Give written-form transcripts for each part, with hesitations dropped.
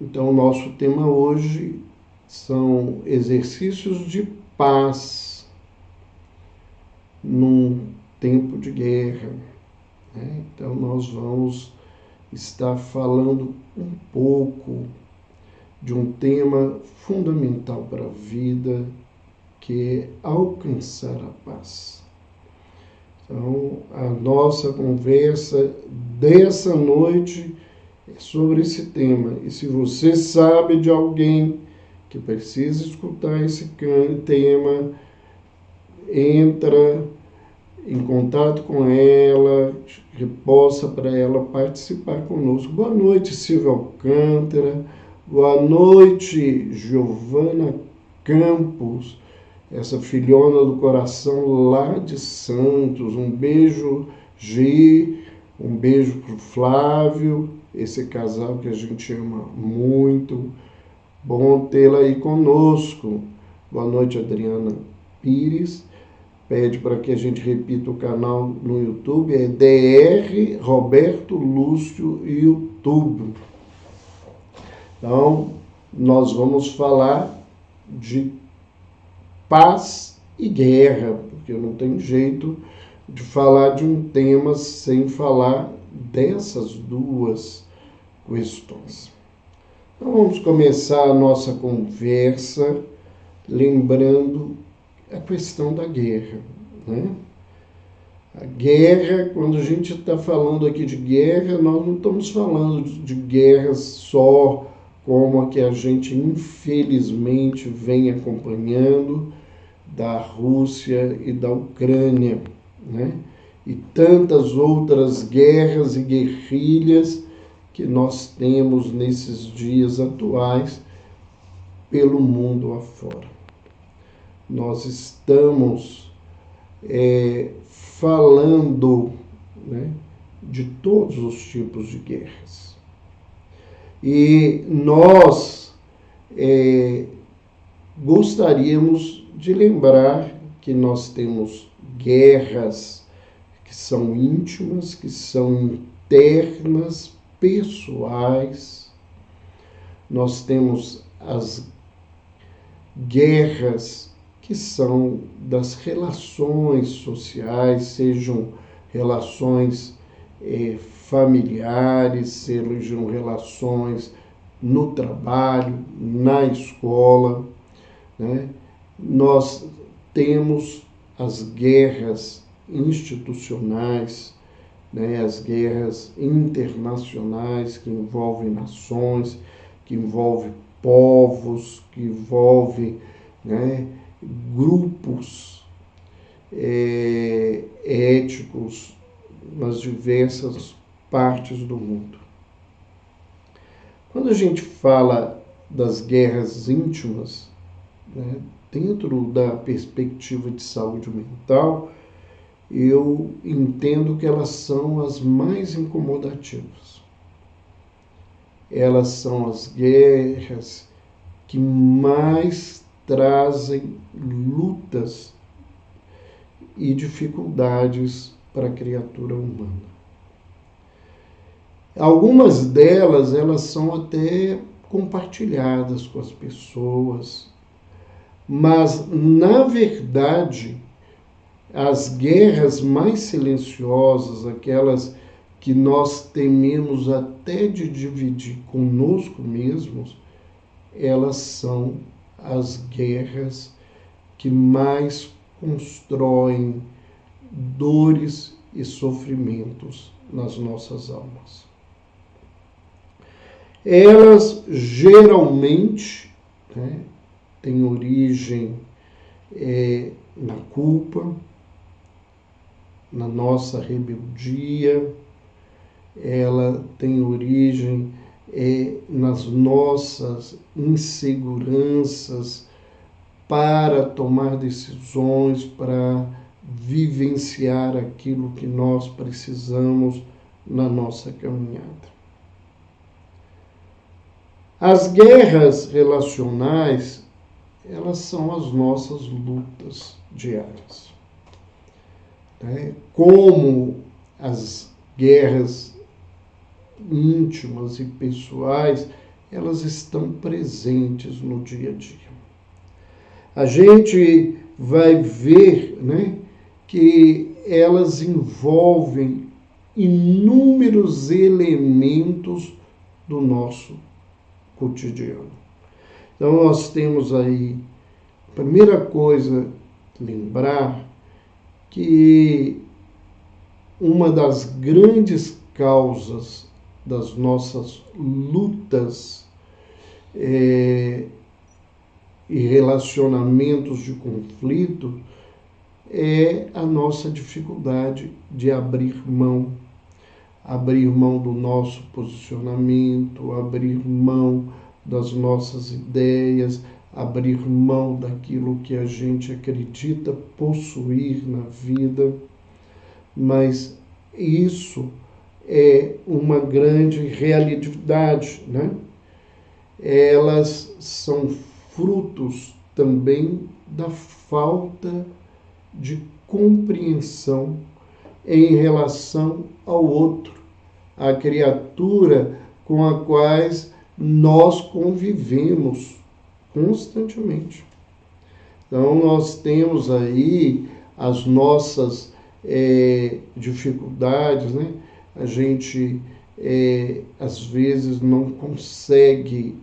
Então, o nosso tema hoje são exercícios de paz num tempo de guerra, né? Então, nós vamos estar falando um pouco de um tema fundamental para a vida, que é alcançar a paz. Então, a nossa conversa dessa noite é sobre esse tema. E se você sabe de alguém que precisa escutar esse tema, entra em contato com ela, que possa para ela participar conosco. Boa noite, Silvia Alcântara. Boa noite, Giovana Campos, essa filhona do coração lá de Santos. Um beijo, Gi. Um beijo para o Flávio, esse casal que a gente ama muito. Bom tê-la aí conosco. Boa noite, Adriana Pires. Pede para que a gente repita o canal no YouTube, é DR Roberto Lúcio YouTube. Então, nós vamos falar de paz e guerra, porque não tem jeito de falar de um tema sem falar dessas duas questões. Então, vamos começar a nossa conversa lembrando a questão da guerra, né? A guerra, quando a gente está falando aqui de guerra, nós não estamos falando de guerras só como a que a gente infelizmente vem acompanhando da Rússia e da Ucrânia, né? E tantas outras guerras e guerrilhas que nós temos nesses dias atuais pelo mundo afora. Nós estamos falando, né, de todos os tipos de guerras. E nós gostaríamos de lembrar que nós temos guerras que são íntimas, que são internas, pessoais. Nós temos as guerras que são das relações sociais, sejam relações familiares, sejam relações no trabalho, na escola, né? Nós temos as guerras institucionais, né? As guerras internacionais que envolvem nações, que envolvem povos, que envolvem, né, grupos étnicos nas diversas partes do mundo. Quando a gente fala das guerras íntimas, né, dentro da perspectiva de saúde mental, eu entendo que elas são as mais incomodativas. Elas são as guerras que mais trazem lutas e dificuldades para a criatura humana. Algumas delas, elas são até compartilhadas com as pessoas, mas, na verdade, as guerras mais silenciosas, aquelas que nós tememos até de dividir conosco mesmos, elas são as guerras que mais constroem dores e sofrimentos nas nossas almas. Elas geralmente, né, têm origem na culpa, na nossa rebeldia, ela tem origem nas nossas inseguranças para tomar decisões, para vivenciar aquilo que nós precisamos na nossa caminhada. As guerras relacionais, elas são as nossas lutas diárias, né? Como as guerras íntimas e pessoais, elas estão presentes no dia a dia. A gente vai ver, né, que elas envolvem inúmeros elementos do nosso cotidiano. Então, nós temos aí, a primeira coisa, lembrar que uma das grandes causas das nossas lutas e relacionamentos de conflito é a nossa dificuldade de abrir mão do nosso posicionamento, abrir mão das nossas ideias, abrir mão daquilo que a gente acredita possuir na vida. Mas isso é uma grande realidade, né? Elas são frutos também da falta de compreensão em relação ao outro, a criatura com a quais nós convivemos constantemente. Então, nós temos aí as nossas dificuldades, né? A gente, às vezes, não consegue,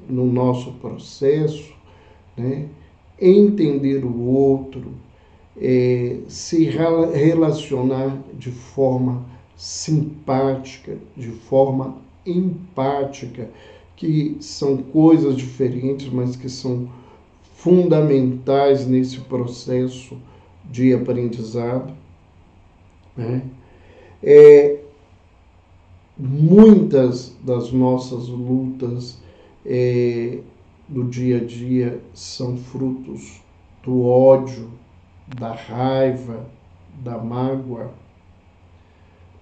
no nosso processo, né, entender o outro, se relacionar de forma simpática, de forma empática, que são coisas diferentes, mas que são fundamentais nesse processo de aprendizado, né? Muitas das nossas lutas do dia a dia são frutos do ódio, da raiva, da mágoa,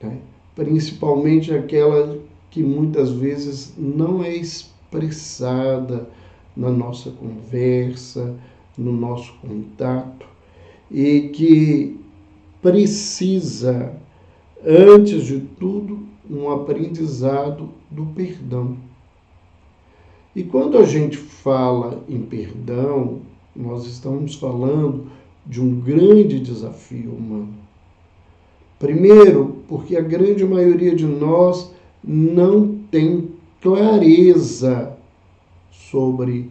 né? Principalmente aquela que muitas vezes não é expressada na nossa conversa, no nosso contato, e que precisa, antes de tudo, um aprendizado do perdão. E quando a gente fala em perdão, nós estamos falando de um grande desafio humano. Primeiro, porque a grande maioria de nós não tem clareza sobre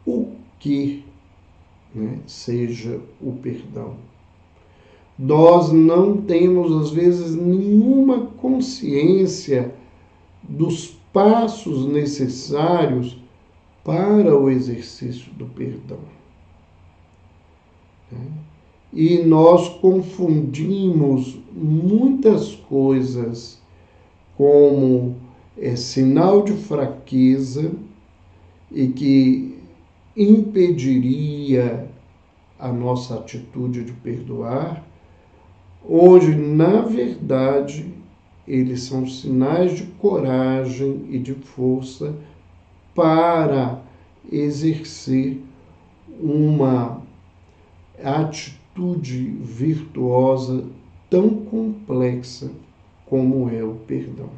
o que, né, seja o perdão. Nós não temos, às vezes, nenhuma consciência dos passos necessários para o exercício do perdão. E nós confundimos muitas coisas como sinal de fraqueza e que impediria a nossa atitude de perdoar, onde, na verdade, eles são sinais de coragem e de força para exercer uma atitude virtuosa tão complexa como é o perdão.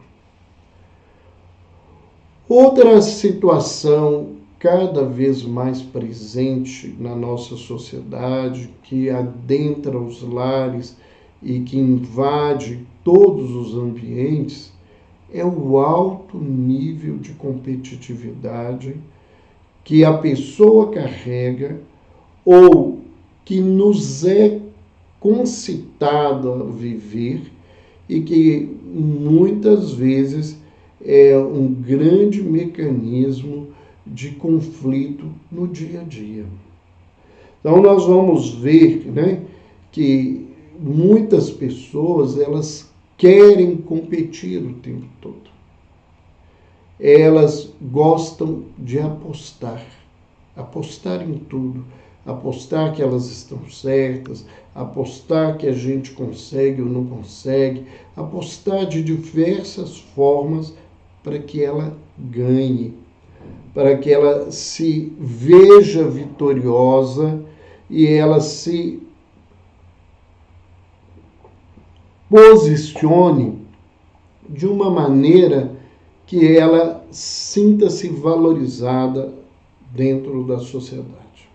Outra situação cada vez mais presente na nossa sociedade, que adentra os lares e que invade todos os ambientes, é o alto nível de competitividade que a pessoa carrega ou que nos é concitado a viver e que muitas vezes é um grande mecanismo de conflito no dia a dia. Então nós vamos ver, né, que muitas pessoas, elas querem competir o tempo todo. Elas gostam de apostar em tudo, apostar que elas estão certas, apostar que a gente consegue ou não consegue, apostar de diversas formas para que ela ganhe, para que ela se veja vitoriosa e ela se posicione de uma maneira que ela sinta-se valorizada dentro da sociedade.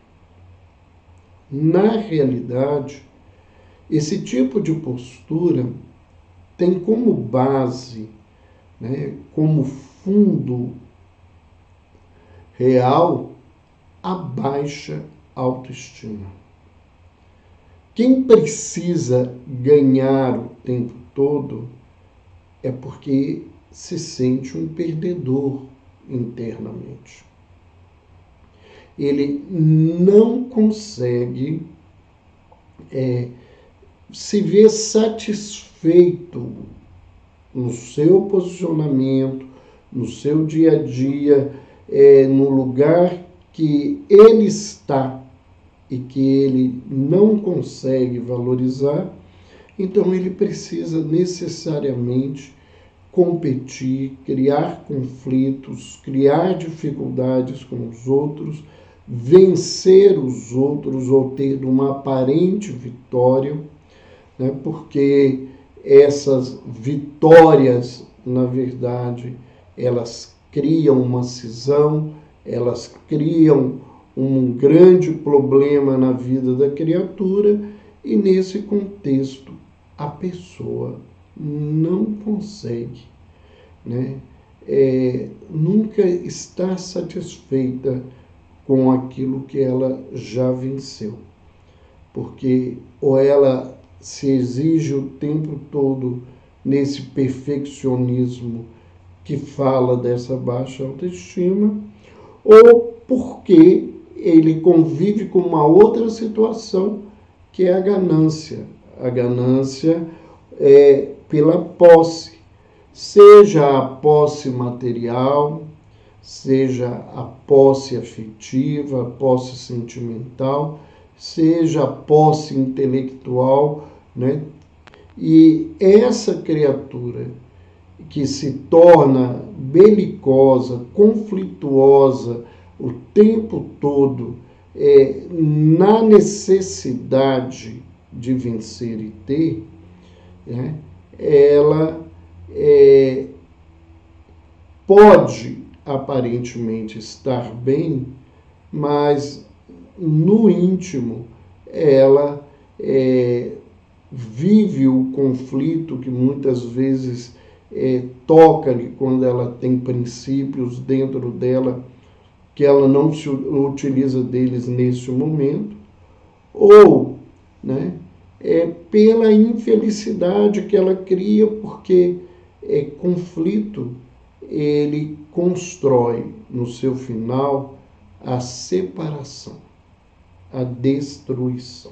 Na realidade, esse tipo de postura tem como base, como fundo real, a baixa autoestima. Quem precisa ganhar o tempo todo é porque se sente um perdedor internamente. Ele não consegue se ver satisfeito no seu posicionamento, no seu dia a dia, no lugar que ele está e que ele não consegue valorizar, então ele precisa necessariamente competir, criar conflitos, criar dificuldades com os outros, vencer os outros ou ter uma aparente vitória, porque essas vitórias, na verdade, elas criam uma cisão, elas criam um grande problema na vida da criatura e, nesse contexto, a pessoa não consegue, nunca está satisfeita com aquilo que ela já venceu. Porque ou ela se exige o tempo todo nesse perfeccionismo que fala dessa baixa autoestima, ou porque ele convive com uma outra situação, que é a ganância. A ganância é pela posse, seja a posse material, seja a posse afetiva, a posse sentimental, seja a posse intelectual, E essa criatura que se torna belicosa, conflituosa o tempo todo, na necessidade de vencer e ter, ela pode aparentemente estar bem, mas no íntimo ela vive o conflito que muitas vezes toca-lhe quando ela tem princípios dentro dela que ela não se utiliza deles nesse momento, ou pela infelicidade que ela cria, porque conflito ele constrói no seu final a separação, a destruição.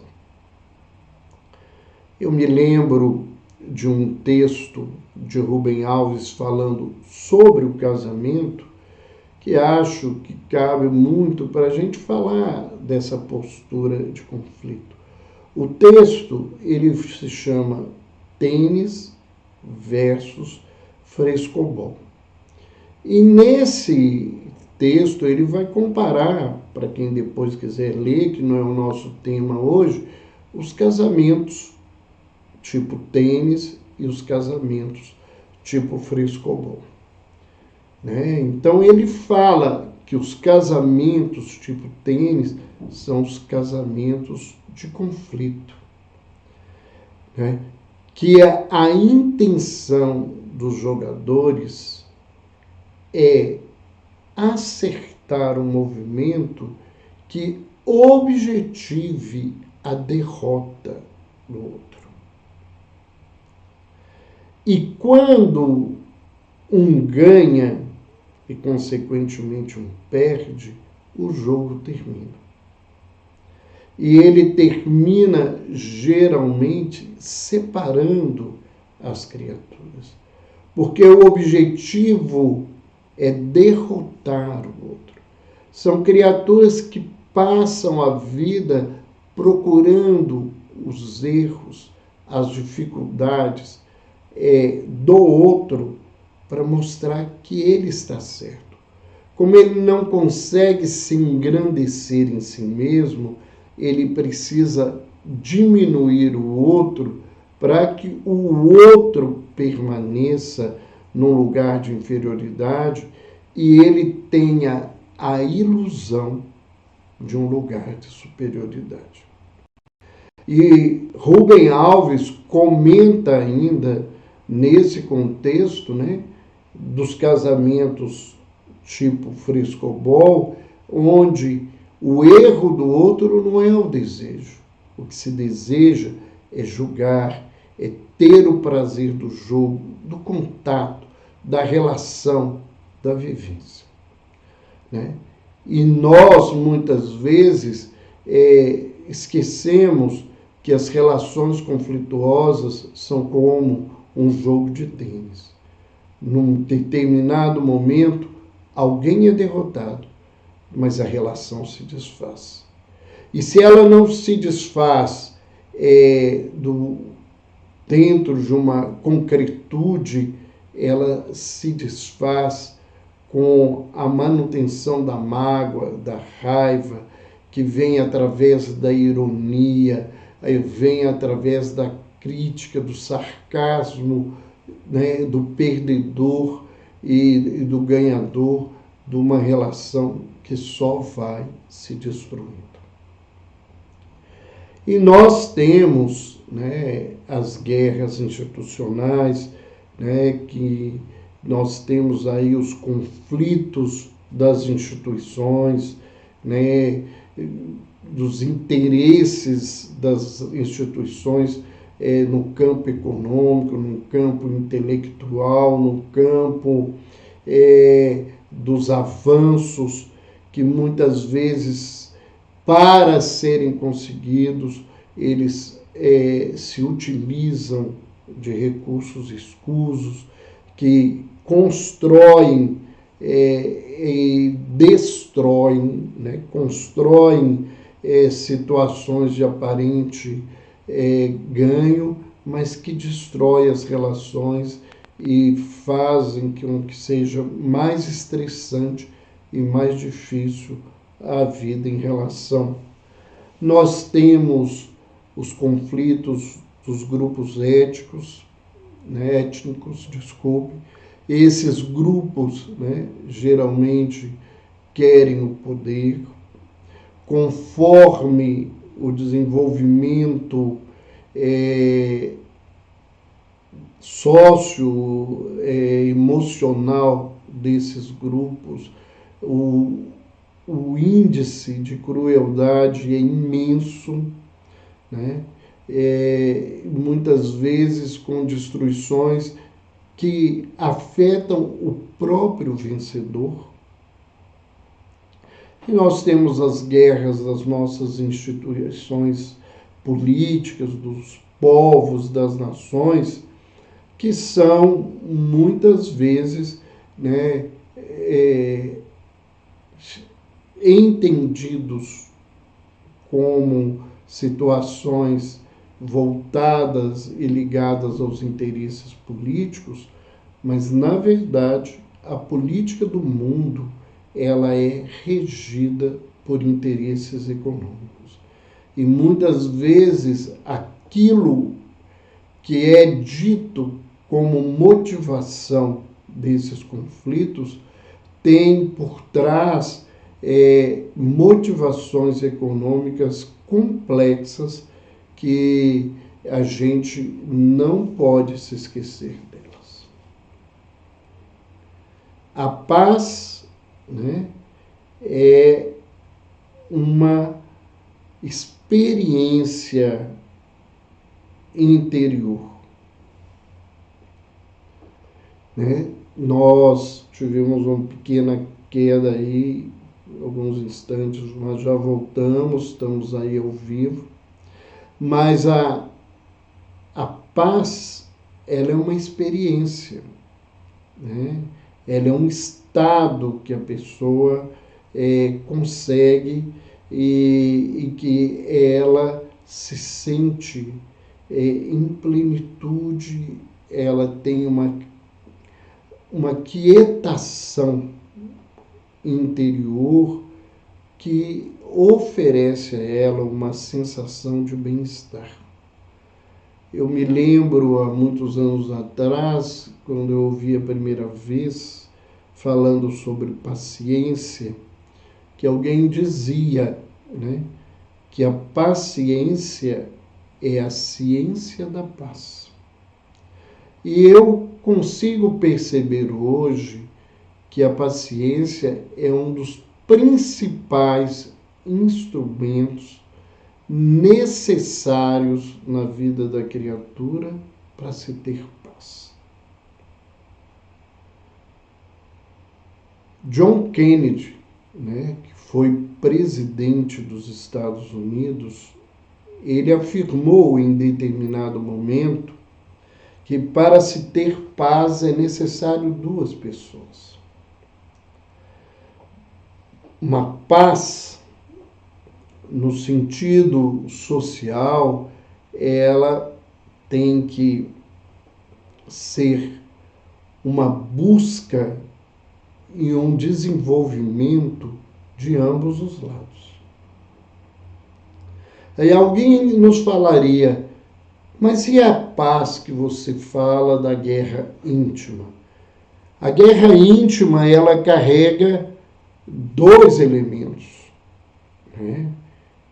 Eu me lembro de um texto de Rubem Alves falando sobre o casamento, que acho que cabe muito para a gente falar dessa postura de conflito. O texto, ele se chama Tênis versus Frescobol. E nesse texto ele vai comparar, para quem depois quiser ler, que não é o nosso tema hoje, os casamentos tipo tênis e os casamentos tipo frescobol. Então ele fala que os casamentos tipo tênis são os casamentos de conflito. Que a intenção dos jogadores é acertar um movimento que objetive a derrota do outro. E quando um ganha e, consequentemente, um perde, o jogo termina. E ele termina, geralmente, separando as criaturas. Porque o objetivo é derrotar o outro. São criaturas que passam a vida procurando os erros, as dificuldades do outro para mostrar que ele está certo. Como ele não consegue se engrandecer em si mesmo, ele precisa diminuir o outro para que o outro permaneça num lugar de inferioridade e ele tenha a ilusão de um lugar de superioridade. E Rubem Alves comenta ainda nesse contexto, né, dos casamentos tipo frescobol, onde o erro do outro não é o desejo. O que se deseja é julgar, é ter o prazer do jogo, do contato, da relação, da vivência, né? E nós, muitas vezes, esquecemos que as relações conflituosas são como um jogo de tênis. Num determinado momento, alguém é derrotado, mas a relação se desfaz. E se ela não se desfaz dentro de uma concretude, ela se desfaz com a manutenção da mágoa, da raiva, que vem através da ironia, vem através da crítica, do sarcasmo, né, do perdedor e do ganhador, de uma relação que só vai se destruindo. E nós temos, né, as guerras institucionais, né, que nós temos aí os conflitos das instituições, né, dos interesses das instituições no campo econômico, no campo intelectual, no campo dos avanços que muitas vezes, para serem conseguidos, eles se utilizam de recursos escusos, que constroem e destroem, né? Constroem situações de aparente ganho, mas que destrói as relações e fazem com que seja mais estressante e mais difícil a vida em relação. Nós temos os conflitos dos grupos étnicos, esses grupos, né, geralmente querem o poder, conforme o desenvolvimento emocional desses grupos, o índice de crueldade é imenso, né? Muitas vezes com destruições que afetam o próprio vencedor. E nós temos as guerras das nossas instituições políticas, dos povos, das nações, que são muitas vezes, né, entendidos como situações voltadas e ligadas aos interesses políticos, mas na verdade a política do mundo ela é regida por interesses econômicos. E muitas vezes aquilo que é dito como motivação desses conflitos tem por trás motivações econômicas complexas que a gente não pode se esquecer delas. A paz, né, é uma experiência interior, né? Nós tivemos uma pequena queda aí, alguns instantes, nós já voltamos, estamos aí ao vivo, mas a paz, ela é uma experiência, né? Ela é um estado que a pessoa consegue e que ela se sente em plenitude, ela tem uma quietação interior que oferece a ela uma sensação de bem-estar. Eu me lembro, há muitos anos atrás, quando eu ouvi a primeira vez falando sobre paciência, que alguém dizia, né, que a paciência é a ciência da paz. E eu consigo perceber hoje que a paciência é um dos principais instrumentos necessários na vida da criatura para se ter paz. John Kennedy, né, que foi presidente dos Estados Unidos, ele afirmou em determinado momento que para se ter paz é necessário duas pessoas. Uma paz, no sentido social, ela tem que ser uma busca e um desenvolvimento de ambos os lados. Aí alguém nos falaria, mas e a paz que você fala da guerra íntima? A guerra íntima, ela carrega dois elementos, né?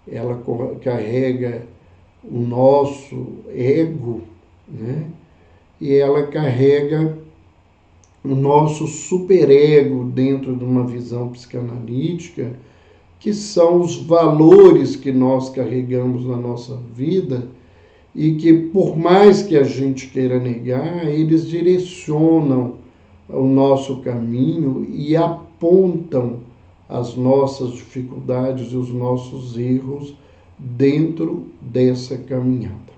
Ela carrega o nosso ego, né? E ela carrega o nosso superego dentro de uma visão psicanalítica, que são os valores que nós carregamos na nossa vida e que, por mais que a gente queira negar, eles direcionam o nosso caminho e apontam as nossas dificuldades e os nossos erros dentro dessa caminhada.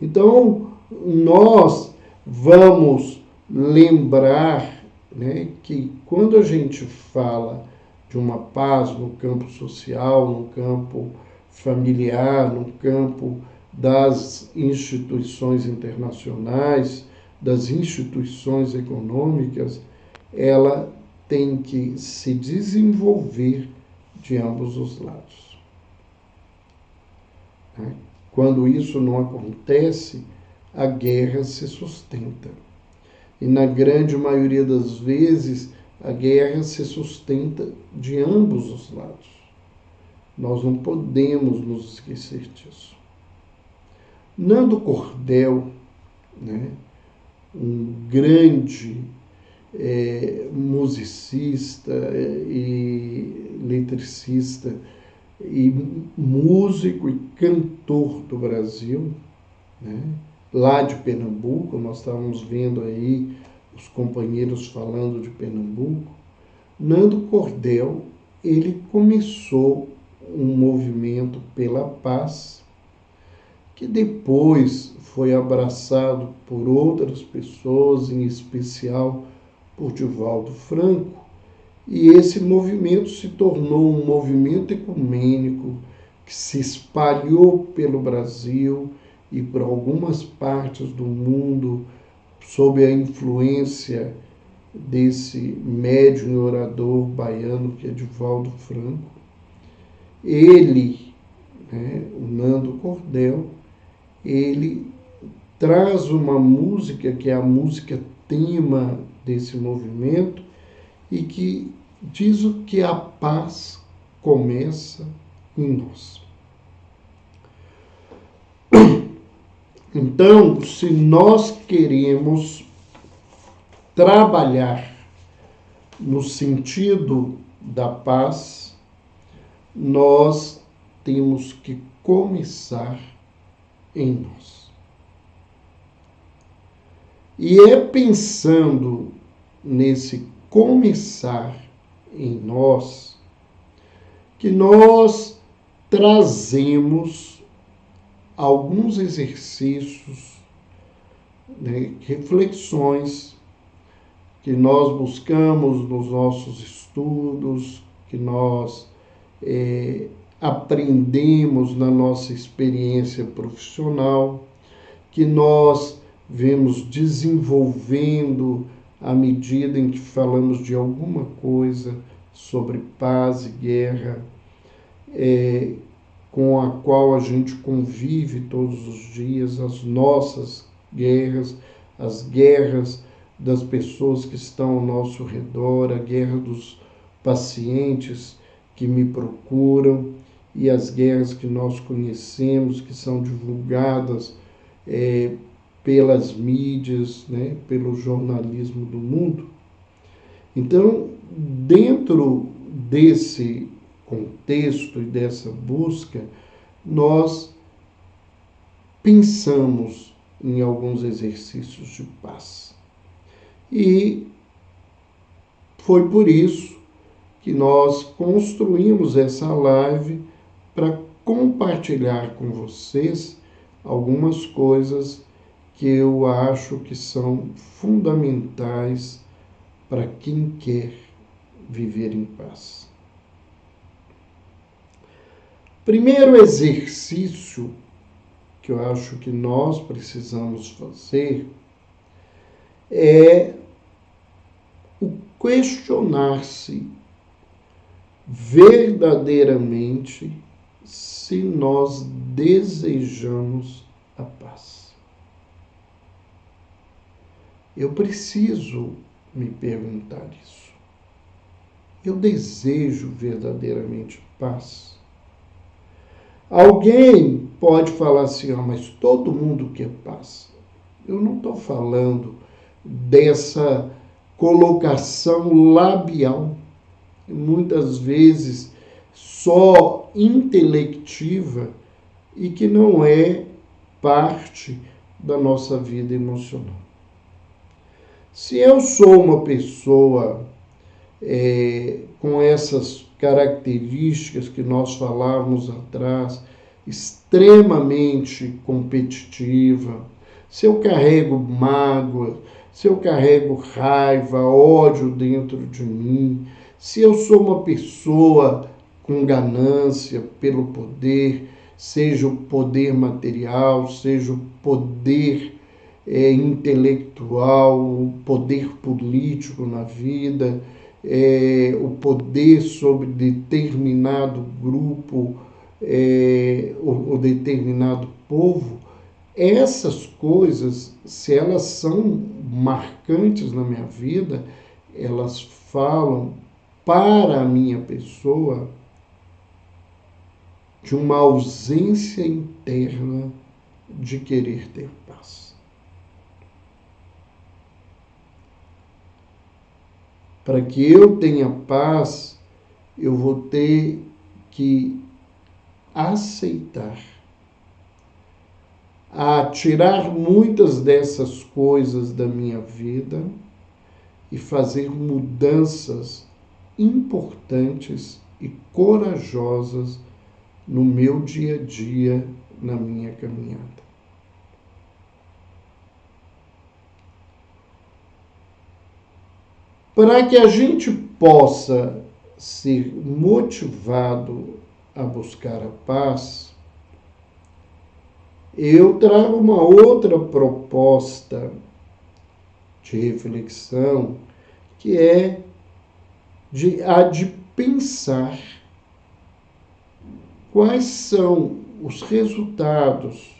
Então, nós vamos lembrar, né, que quando a gente fala de uma paz no campo social, no campo familiar, no campo das instituições internacionais, das instituições econômicas, ela tem que se desenvolver de ambos os lados. Quando isso não acontece, a guerra se sustenta. E na grande maioria das vezes, a guerra se sustenta de ambos os lados. Nós não podemos nos esquecer disso. Nando Cordel, né, um grande musicista e letricista e músico e cantor do Brasil, né, lá de Pernambuco, nós estávamos vendo aí os companheiros falando de Pernambuco. Nando Cordel, ele começou um movimento pela paz, que depois foi abraçado por outras pessoas, em especial por Divaldo Franco, e esse movimento se tornou um movimento ecumênico que se espalhou pelo Brasil e por algumas partes do mundo sob a influência desse médium e orador baiano que é Divaldo Franco. Ele, né, o Nando Cordel, ele traz uma música que é a música tema desse movimento e que diz o que a paz começa em nós. Então, se nós queremos trabalhar no sentido da paz, nós temos que começar em nós. E é pensando nesse começar em nós que nós trazemos alguns exercícios, né, reflexões que nós buscamos nos nossos estudos, que nós aprendemos na nossa experiência profissional, que nós vemos desenvolvendo à medida em que falamos de alguma coisa sobre paz e guerra, com a qual a gente convive todos os dias, as nossas guerras, as guerras das pessoas que estão ao nosso redor, a guerra dos pacientes que me procuram e as guerras que nós conhecemos, que são divulgadas pelas mídias, né, pelo jornalismo do mundo. Então, dentro desse contexto e dessa busca, nós pensamos em alguns exercícios de paz. E foi por isso que nós construímos essa live para compartilhar com vocês algumas coisas que eu acho que são fundamentais para quem quer viver em paz. Primeiro exercício que eu acho que nós precisamos fazer é o questionar-se verdadeiramente se nós desejamos a paz. Eu preciso me perguntar isso. Eu desejo verdadeiramente paz? Alguém pode falar assim, mas todo mundo quer paz. Eu não estou falando dessa colocação labial, muitas vezes só intelectiva e que não é parte da nossa vida emocional. Se eu sou uma pessoa com essas características que nós falávamos atrás, extremamente competitiva, se eu carrego mágoa, se eu carrego raiva, ódio dentro de mim, se eu sou uma pessoa com ganância pelo poder, seja o poder material, seja o poder intelectual, o poder político na vida, o poder sobre determinado grupo ou determinado povo, essas coisas, se elas são marcantes na minha vida, elas falam para a minha pessoa de uma ausência interna de querer ter paz. Para que eu tenha paz, eu vou ter que aceitar, a tirar muitas dessas coisas da minha vida e fazer mudanças importantes e corajosas no meu dia a dia, na minha caminhada. Para que a gente possa ser motivado a buscar a paz, eu trago uma outra proposta de reflexão, que é a de pensar quais são os resultados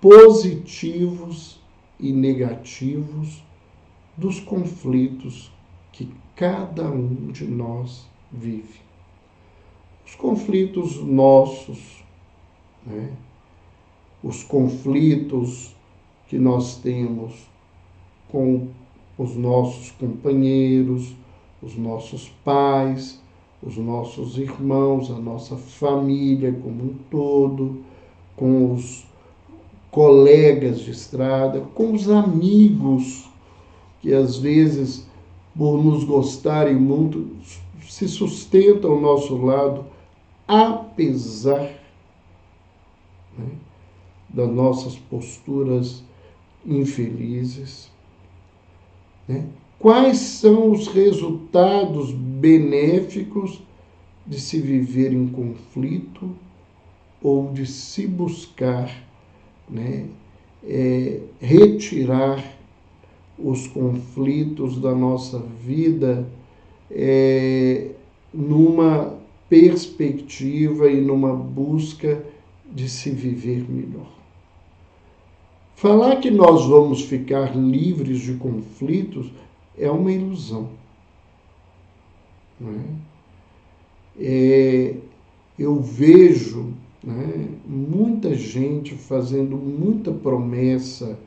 positivos e negativos dos conflitos que cada um de nós vive. Os conflitos nossos, né? Os conflitos que nós temos com os nossos companheiros, os nossos pais, os nossos irmãos, a nossa família como um todo, com os colegas de estrada, com os amigos que às vezes, por nos gostarem muito, se sustentam ao nosso lado, apesar, né, das nossas posturas infelizes. Né? Quais são os resultados benéficos de se viver em conflito ou de se buscar, né, retirar os conflitos da nossa vida numa perspectiva e numa busca de se viver melhor. Falar que nós vamos ficar livres de conflitos é uma ilusão. Não é? Eu vejo, né, muita gente fazendo muita promessa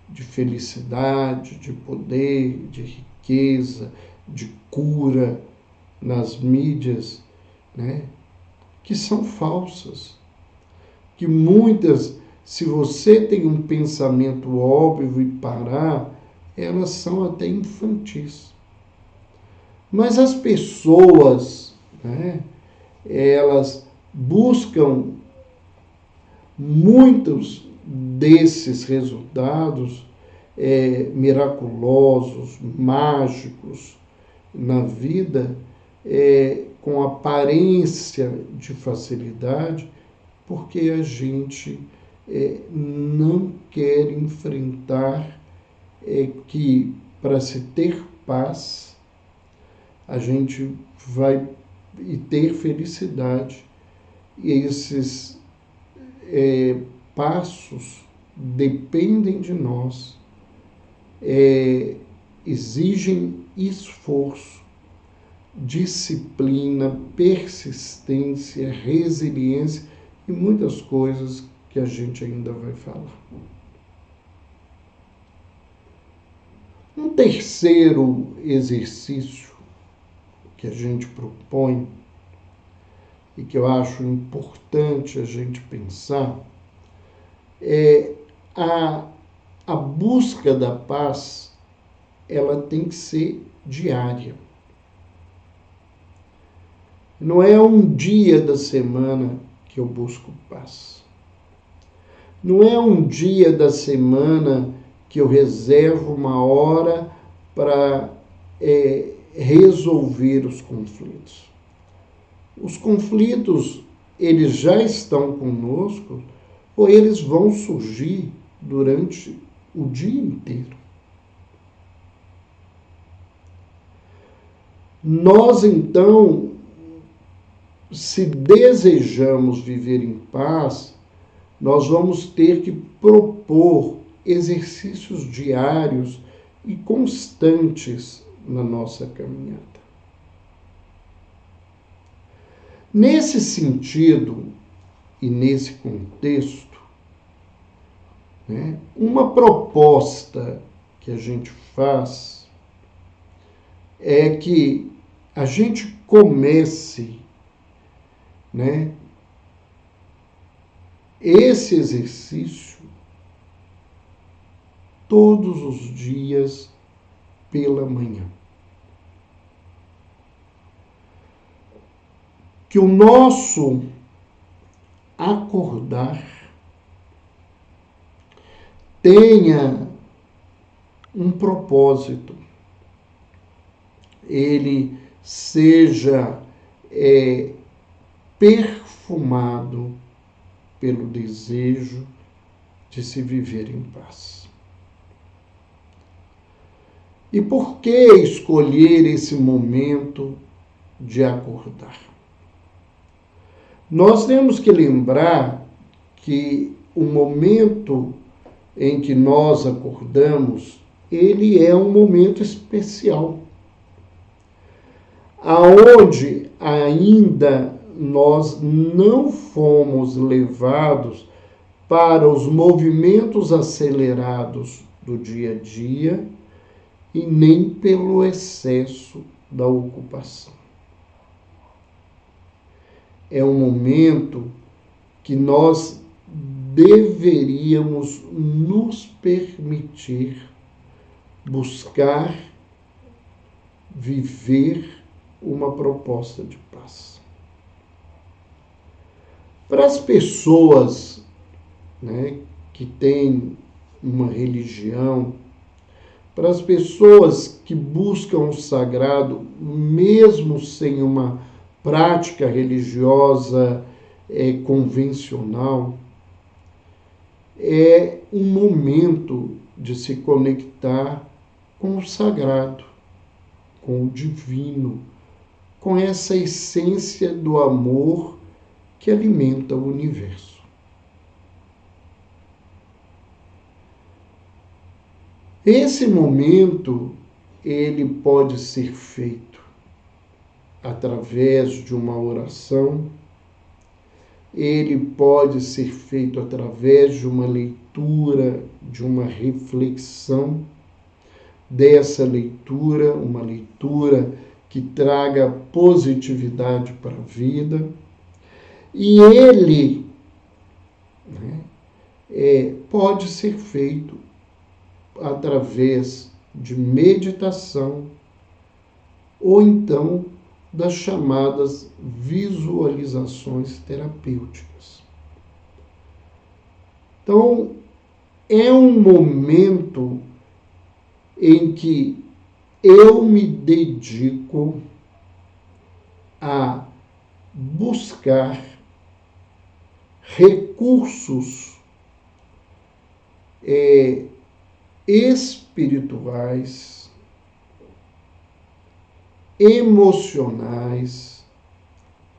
de felicidade, de poder, de riqueza, de cura nas mídias, né, que são falsas. Que muitas, se você tem um pensamento óbvio e parar, elas são até infantis. Mas as pessoas, né, elas buscam muitos desses resultados miraculosos, mágicos na vida, com aparência de facilidade, porque a gente não quer enfrentar que para se ter paz, a gente vai ter felicidade. E esses passos dependem de nós, exigem esforço, disciplina, persistência, resiliência e muitas coisas que a gente ainda vai falar. Um terceiro exercício que a gente propõe e que eu acho importante a gente pensar é a busca da paz. Ela tem que ser diária. Não é um dia da semana que eu busco paz. Não é um dia da semana que eu reservo uma hora para resolver os conflitos. Os conflitos, eles já estão conosco ou eles vão surgir durante o dia inteiro. Nós, então, se desejamos viver em paz, nós vamos ter que propor exercícios diários e constantes na nossa caminhada. Nesse sentido e nesse contexto, né, uma proposta que a gente faz é que a gente comece, né, esse exercício todos os dias pela manhã. Que o nosso acordar tenha um propósito. Ele seja perfumado pelo desejo de se viver em paz. E por que escolher esse momento de acordar? Nós temos que lembrar que o momento em que nós acordamos, ele é um momento especial, aonde ainda nós não fomos levados para os movimentos acelerados do dia a dia e nem pelo excesso da ocupação. É um momento que nós deveríamos nos permitir buscar viver uma proposta de paz. Para as pessoas, né, que têm uma religião, para as pessoas que buscam o sagrado, mesmo sem uma prática religiosa convencional, é um momento de se conectar com o sagrado, com o divino, com essa essência do amor que alimenta o universo. Esse momento, ele pode ser feito através de uma oração, ele pode ser feito através de uma leitura, de uma reflexão dessa leitura, uma leitura que traga positividade para a vida. E ele, né, pode ser feito através de meditação ou então das chamadas visualizações terapêuticas. Então, é um momento em que eu me dedico a buscar recursos espirituais, emocionais,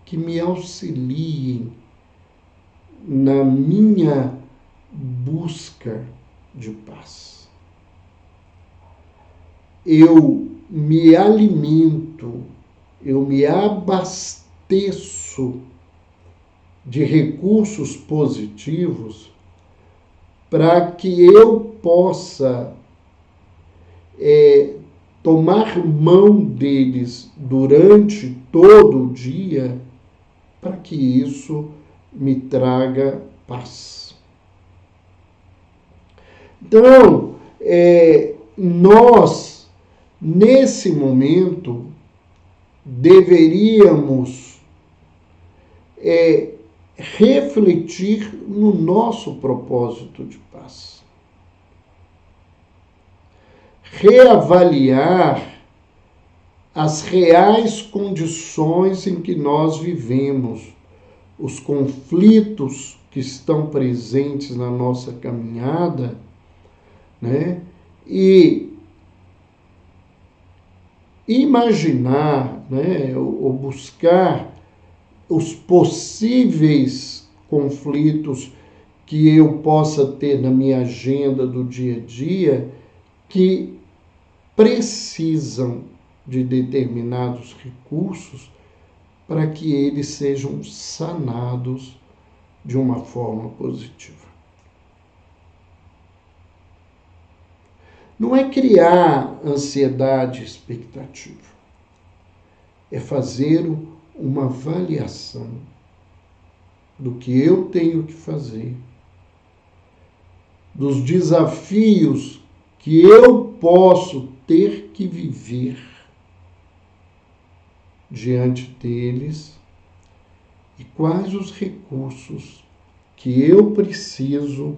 que me auxiliem na minha busca de paz. Eu me alimento, eu me abasteço de recursos positivos para que eu possa tomar mão deles durante todo o dia, para que isso me traga paz. Então, nós, nesse momento, deveríamos refletir no nosso propósito de paz. Reavaliar as reais condições em que nós vivemos, os conflitos que estão presentes na nossa caminhada, né? E imaginar, né, ou buscar os possíveis conflitos que eu possa ter na minha agenda do dia a dia, que precisam de determinados recursos para que eles sejam sanados de uma forma positiva. Não é criar ansiedade e expectativa, é fazer uma avaliação do que eu tenho que fazer, dos desafios que eu posso ter que viver diante deles e quais os recursos que eu preciso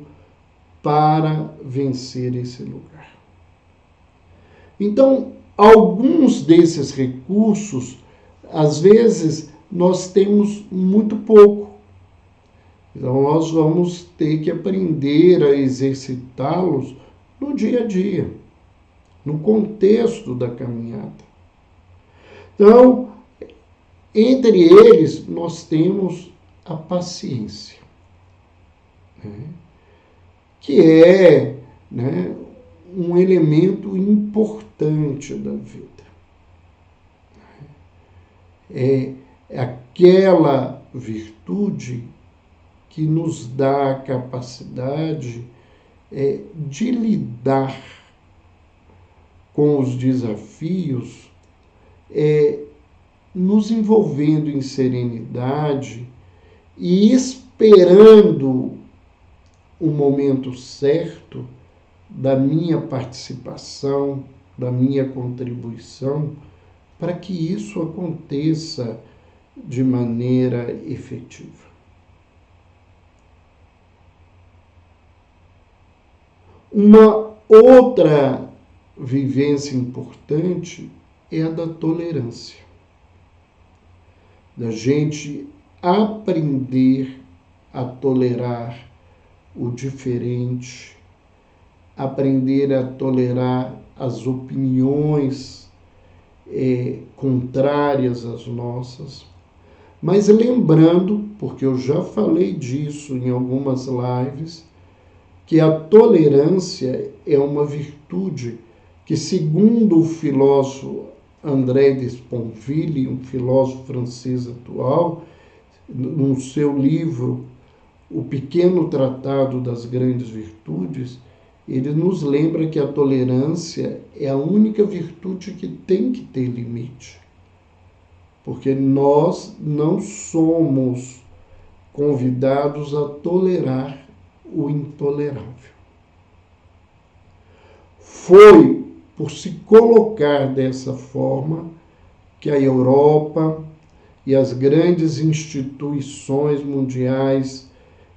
para vencer esse lugar. Então, alguns desses recursos, às vezes, nós temos muito pouco. Então, nós vamos ter que aprender a exercitá-los no dia a dia, no contexto da caminhada. Então, entre eles, nós temos a paciência, né? Que é, né, um elemento importante da vida. É aquela virtude que nos dá a capacidade de lidar com os desafios, nos envolvendo em serenidade e esperando o momento certo da minha participação, da minha contribuição, para que isso aconteça de maneira efetiva. Uma outra vivência importante é a da tolerância, da gente aprender a tolerar o diferente, aprender a tolerar as opiniões contrárias às nossas, mas lembrando, porque eu já falei disso em algumas lives, que a tolerância é uma virtude que, segundo o filósofo André de Sponville, um filósofo francês atual, no seu livro O Pequeno Tratado das Grandes Virtudes, ele nos lembra que a tolerância é a única virtude que tem que ter limite. Porque nós não somos convidados a tolerar o intolerável. Foi por se colocar dessa forma que a Europa e as grandes instituições mundiais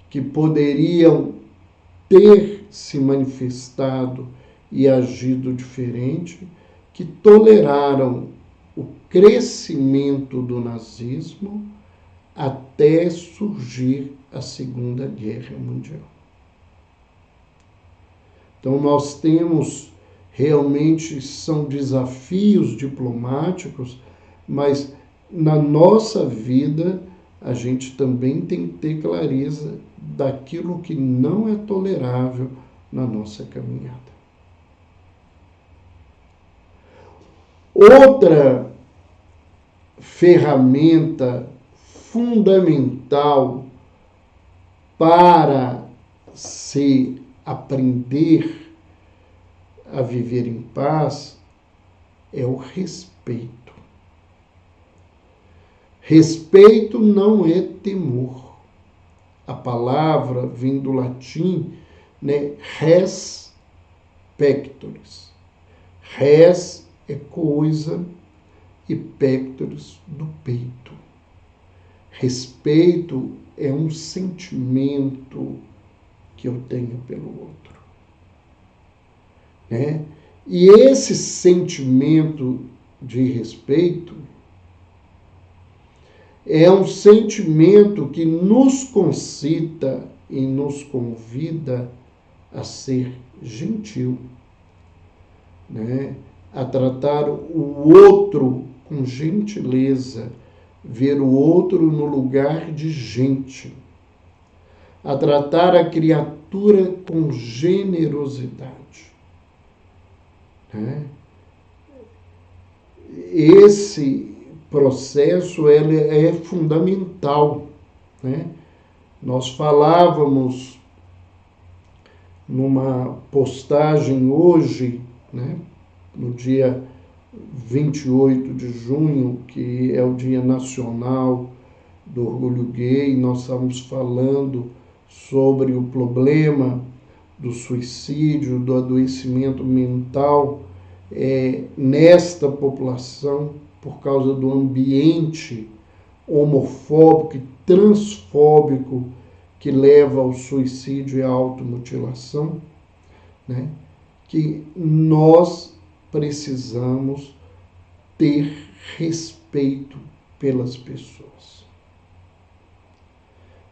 que poderiam ter se manifestado e agido diferente, que toleraram o crescimento do nazismo até surgir a Segunda Guerra Mundial. Então nós temos realmente, são desafios diplomáticos, mas na nossa vida a gente também tem que ter clareza daquilo que não é tolerável na nossa caminhada. Outra ferramenta fundamental para se aprender a viver em paz é o respeito. Respeito não é temor. A palavra vem do latim, né? Res pectoris. Res é coisa e pectoris do peito. Respeito é um sentimento que eu tenho pelo outro, né? E esse sentimento de respeito é um sentimento que nos concita e nos convida a ser gentil, né? A tratar o outro com gentileza, ver o outro no lugar de gente, a tratar a criatura com generosidade, né? Esse processo ele é fundamental, né? Nós falávamos numa postagem hoje, né, no dia 28 de junho, que é o Dia Nacional do Orgulho Gay, nós estávamos falando sobre o problema do suicídio, do adoecimento mental nesta população, por causa do ambiente homofóbico e transfóbico que leva ao suicídio e à automutilação, né? Que nós precisamos ter respeito pelas pessoas.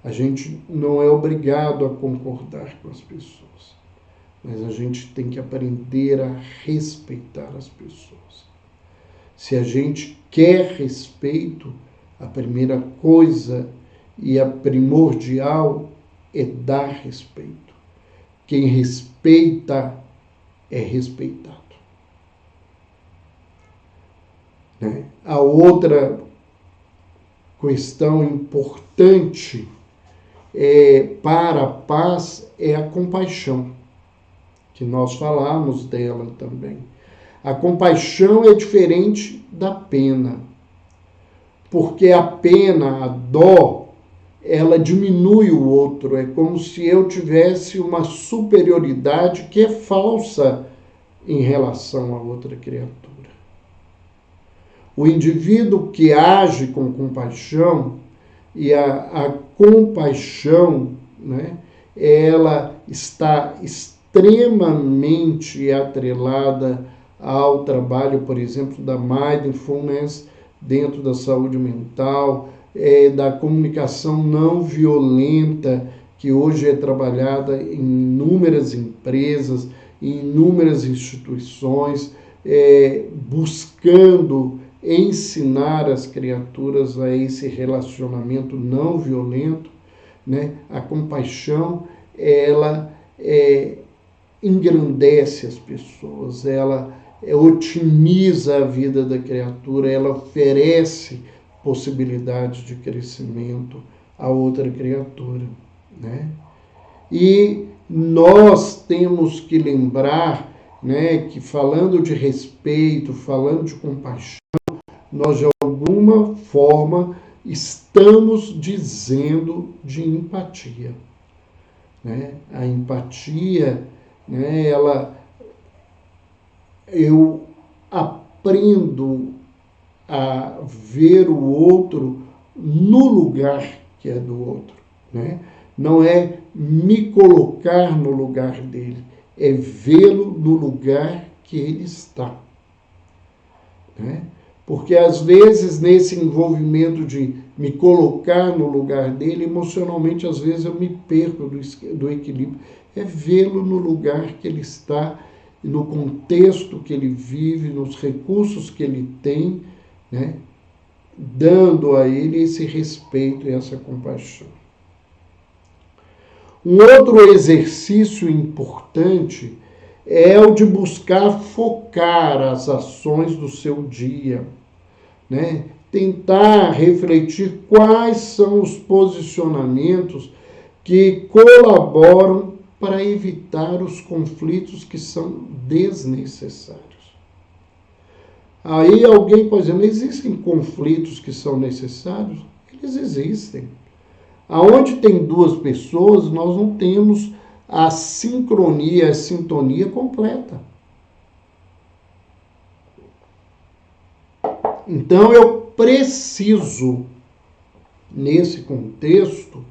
A gente não é obrigado a concordar com as pessoas, mas a gente tem que aprender a respeitar as pessoas. Se a gente quer respeito, a primeira coisa e a primordial é dar respeito. Quem respeita é respeitado, né? A outra questão importante para a paz é a compaixão, que nós falamos dela também. A compaixão é diferente da pena, porque a pena, a dó, ela diminui o outro. É como se eu tivesse uma superioridade que é falsa em relação a outra criatura. O indivíduo que age com compaixão, e a compaixão, né, ela está extremamente atrelada ao trabalho, por exemplo, da mindfulness dentro da saúde mental, da comunicação não violenta, que hoje é trabalhada em inúmeras empresas, em inúmeras instituições, buscando ensinar as criaturas a esse relacionamento não violento, né? A compaixão, ela engrandece as pessoas, ela otimiza a vida da criatura, ela oferece possibilidades de crescimento a outra criatura, né? E nós temos que lembrar, né, que falando de respeito, falando de compaixão, nós de alguma forma estamos dizendo de empatia, né? A empatia, né, eu aprendo a ver o outro no lugar que é do outro, né? Não é me colocar no lugar dele, é vê-lo no lugar que ele está, né? Porque às vezes nesse envolvimento de me colocar no lugar dele, emocionalmente às vezes eu me perco do equilíbrio. É vê-lo no lugar que ele está, no contexto que ele vive, nos recursos que ele tem, né? Dando a ele esse respeito e essa compaixão. Um outro exercício importante é o de buscar focar as ações do seu dia, né? Tentar refletir quais são os posicionamentos que colaboram para evitar os conflitos que são desnecessários. Aí alguém pode dizer, mas existem conflitos que são necessários? Eles existem. Aonde tem duas pessoas, nós não temos a sincronia, a sintonia completa. Então eu preciso, nesse contexto,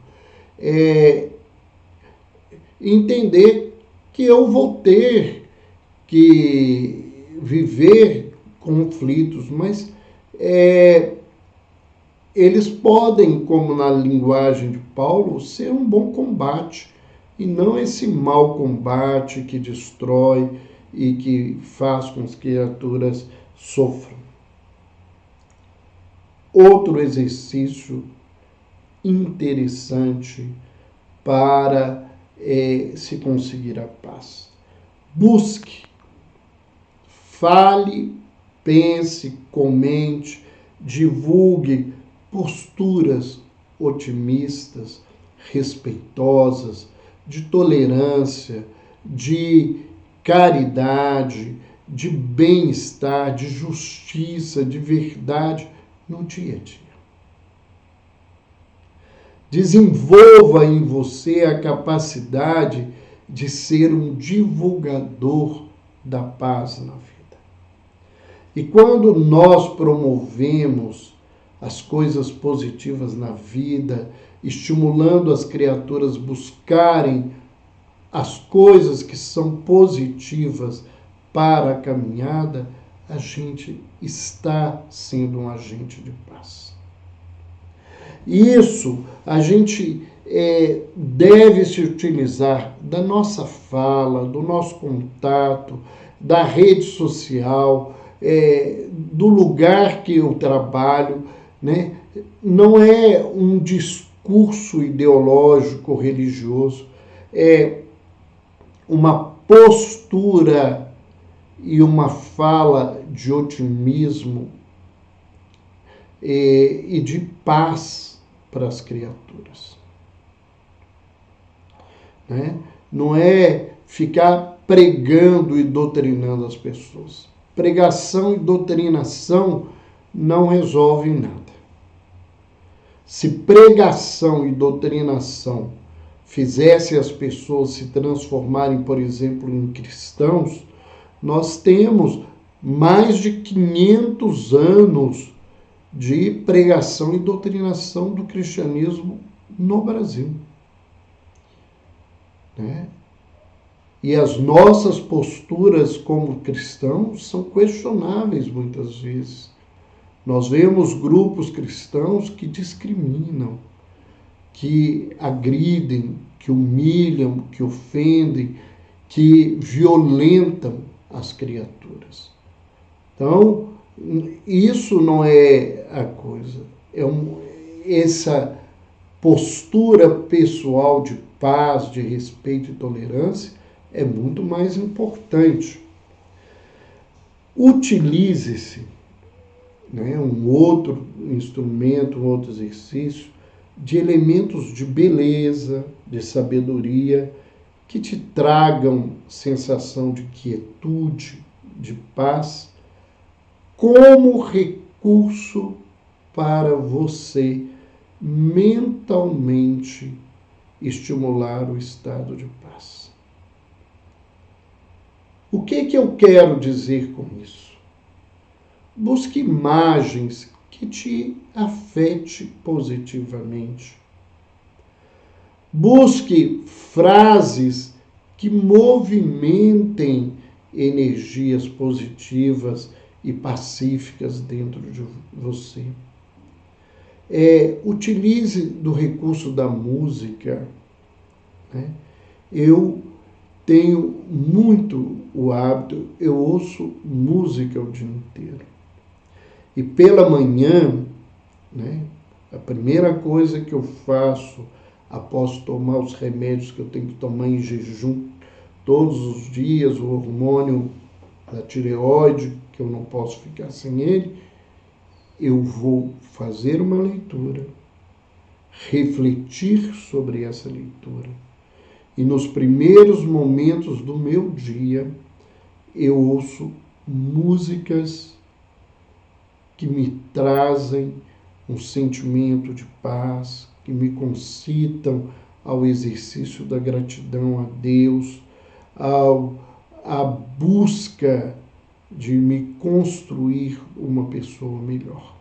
entender que eu vou ter que viver conflitos, mas eles podem, como na linguagem de Paulo, ser um bom combate, e não esse mau combate que destrói e que faz com que as criaturas sofram. Outro exercício interessante para se conseguir a paz. Busque, fale, pense, comente, divulgue posturas otimistas, respeitosas, de tolerância, de caridade, de bem-estar, de justiça, de verdade no dia a dia. Desenvolva em você a capacidade de ser um divulgador da paz na vida. E quando nós promovemos as coisas positivas na vida, estimulando as criaturas buscarem as coisas que são positivas para a caminhada, a gente está sendo um agente de paz. Isso a gente deve se utilizar da nossa fala, do nosso contato, da rede social, do lugar que eu trabalho, né? Não é um discurso ideológico religioso, é uma postura e uma fala de otimismo e de paz para as criaturas, né? Não é ficar pregando e doutrinando as pessoas. Pregação e doutrinação não resolvem nada. Se pregação e doutrinação fizesse as pessoas se transformarem, por exemplo, em cristãos, nós temos mais de 500 anos de pregação e doutrinação do cristianismo no Brasil, né? E as nossas posturas como cristãos são questionáveis muitas vezes. Nós vemos grupos cristãos que discriminam, que agridem, que humilham, que ofendem, que violentam as criaturas. Então, isso não é a coisa. Essa postura pessoal de paz, de respeito e tolerância é muito mais importante. Utilize-se, né, um outro instrumento, um outro exercício, de elementos de beleza, de sabedoria, que te tragam sensação de quietude, de paz, como recurso para você mentalmente estimular o estado de paz. O que eu quero dizer com isso? Busque imagens que te afete positivamente. Busque frases que movimentem energias positivas e pacíficas dentro de você. Utilize do recurso da música, né? Eu tenho muito o hábito, eu ouço música o dia inteiro. E pela manhã, né, a primeira coisa que eu faço após tomar os remédios que eu tenho que tomar em jejum todos os dias, o hormônio da tireoide, que eu não posso ficar sem ele, eu vou fazer uma leitura, refletir sobre essa leitura. E nos primeiros momentos do meu dia, eu ouço músicas que me trazem um sentimento de paz, que me concitam ao exercício da gratidão a Deus, à busca de me construir uma pessoa melhor.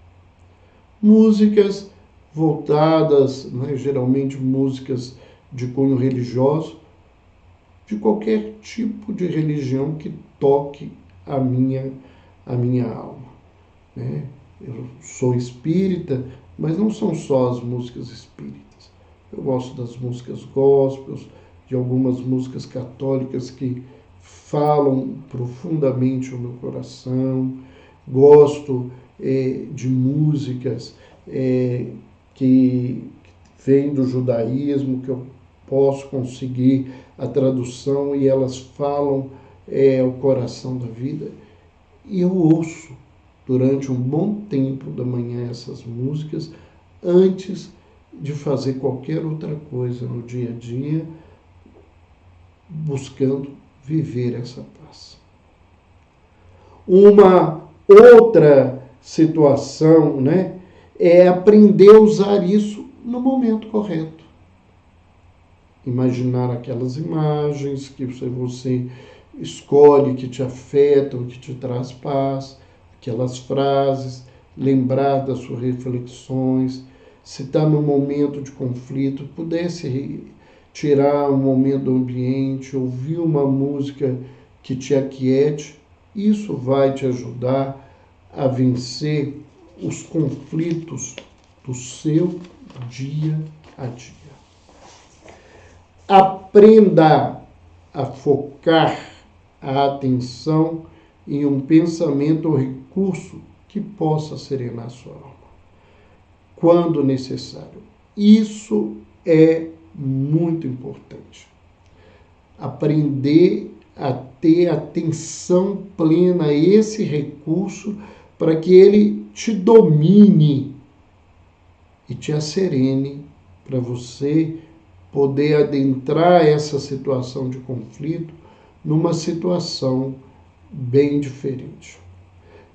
Músicas voltadas, né, geralmente músicas de cunho religioso, de qualquer tipo de religião que toque a minha alma, né? Eu sou espírita, mas não são só as músicas espíritas. Eu gosto das músicas gospels, de algumas músicas católicas que falam profundamente o meu coração. Gosto de músicas que vêm do judaísmo, que eu posso conseguir a tradução e elas falam o coração da vida. E eu ouço durante um bom tempo da manhã essas músicas antes de fazer qualquer outra coisa no dia a dia, buscando viver essa paz. Uma outra situação, né, é aprender a usar isso no momento correto. Imaginar aquelas imagens que você escolhe, que te afetam, que te traz paz, aquelas frases, lembrar das suas reflexões. Se está no momento de conflito, pudesse tirar um momento do ambiente, ouvir uma música que te aquiete, isso vai te ajudar a vencer os conflitos do seu dia a dia. Aprenda a focar a atenção em um pensamento ou recurso que possa serenar sua alma, quando necessário. Isso é muito importante. Aprender a ter atenção plena a esse recurso para que ele te domine e te acerene, para você poder adentrar essa situação de conflito numa situação bem diferente.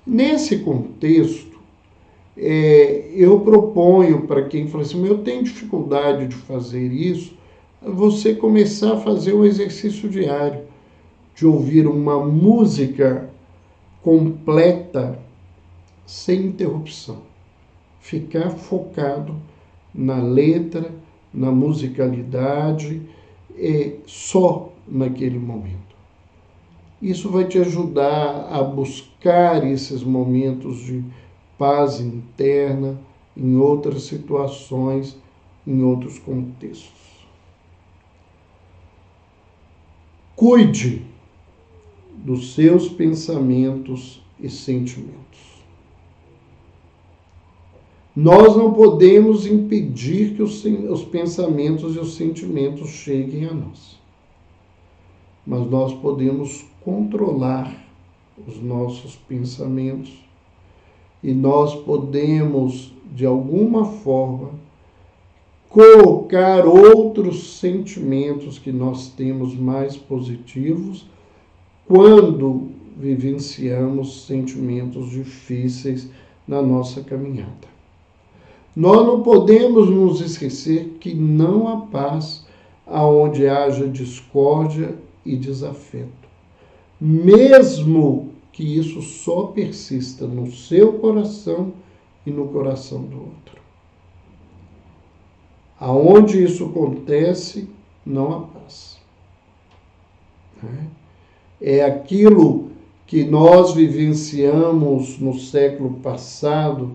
Nesse contexto, eu proponho para quem fala assim, eu tenho dificuldade de fazer isso, você começar a fazer um exercício diário, de ouvir uma música completa, sem interrupção. Ficar focado na letra, na musicalidade, só naquele momento. Isso vai te ajudar a buscar esses momentos de paz interna em outras situações, em outros contextos. Cuide dos seus pensamentos e sentimentos. Nós não podemos impedir que os pensamentos e os sentimentos cheguem a nós. Mas nós podemos controlar os nossos pensamentos e nós podemos, de alguma forma, colocar outros sentimentos que nós temos mais positivos quando vivenciamos sentimentos difíceis na nossa caminhada. Nós não podemos nos esquecer que não há paz aonde haja discórdia e desafeto, mesmo que isso só persista no seu coração e no coração do outro. Aonde isso acontece, não há paz. É aquilo que nós vivenciamos no século passado,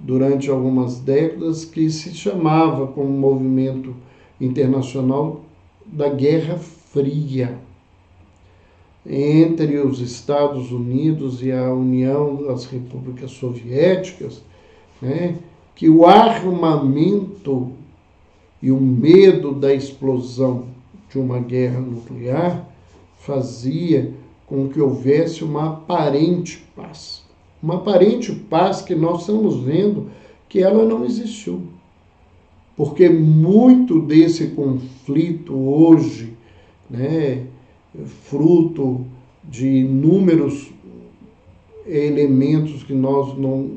durante algumas décadas, que se chamava como movimento internacional da Guerra Fria, entre os Estados Unidos e a União das Repúblicas Soviéticas, que o armamento e o medo da explosão de uma guerra nuclear fazia com que houvesse uma aparente paz. Uma aparente paz que nós estamos vendo que ela não existiu. Porque muito desse conflito hoje, fruto de inúmeros elementos que nós não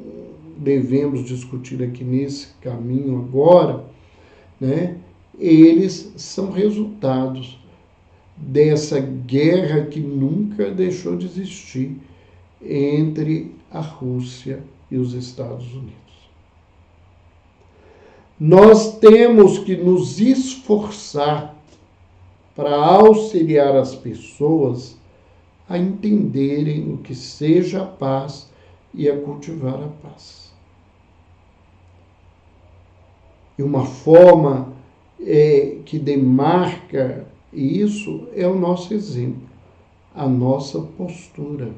devemos discutir aqui nesse caminho agora, eles são resultados dessa guerra que nunca deixou de existir entre a Rússia e os Estados Unidos. Nós temos que nos esforçar para auxiliar as pessoas a entenderem o que seja a paz e a cultivar a paz. E uma forma que demarca isso é o nosso exemplo, a nossa postura.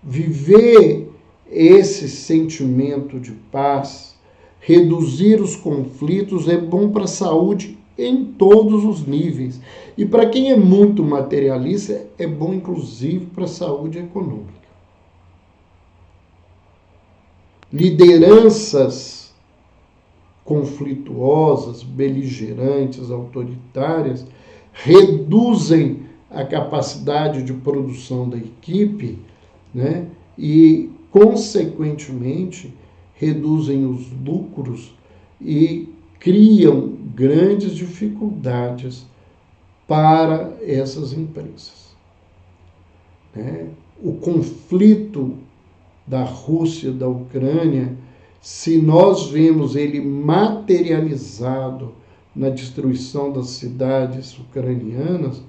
Viver esse sentimento de paz, reduzir os conflitos é bom para a saúde em todos os níveis. E para quem é muito materialista, é bom inclusive para a saúde econômica. Lideranças conflituosas, beligerantes, autoritárias, reduzem a capacidade de produção da equipe, e, consequentemente, reduzem os lucros e criam grandes dificuldades para essas empresas. O conflito da Rússia e da Ucrânia, se nós vemos ele materializado na destruição das cidades ucranianas,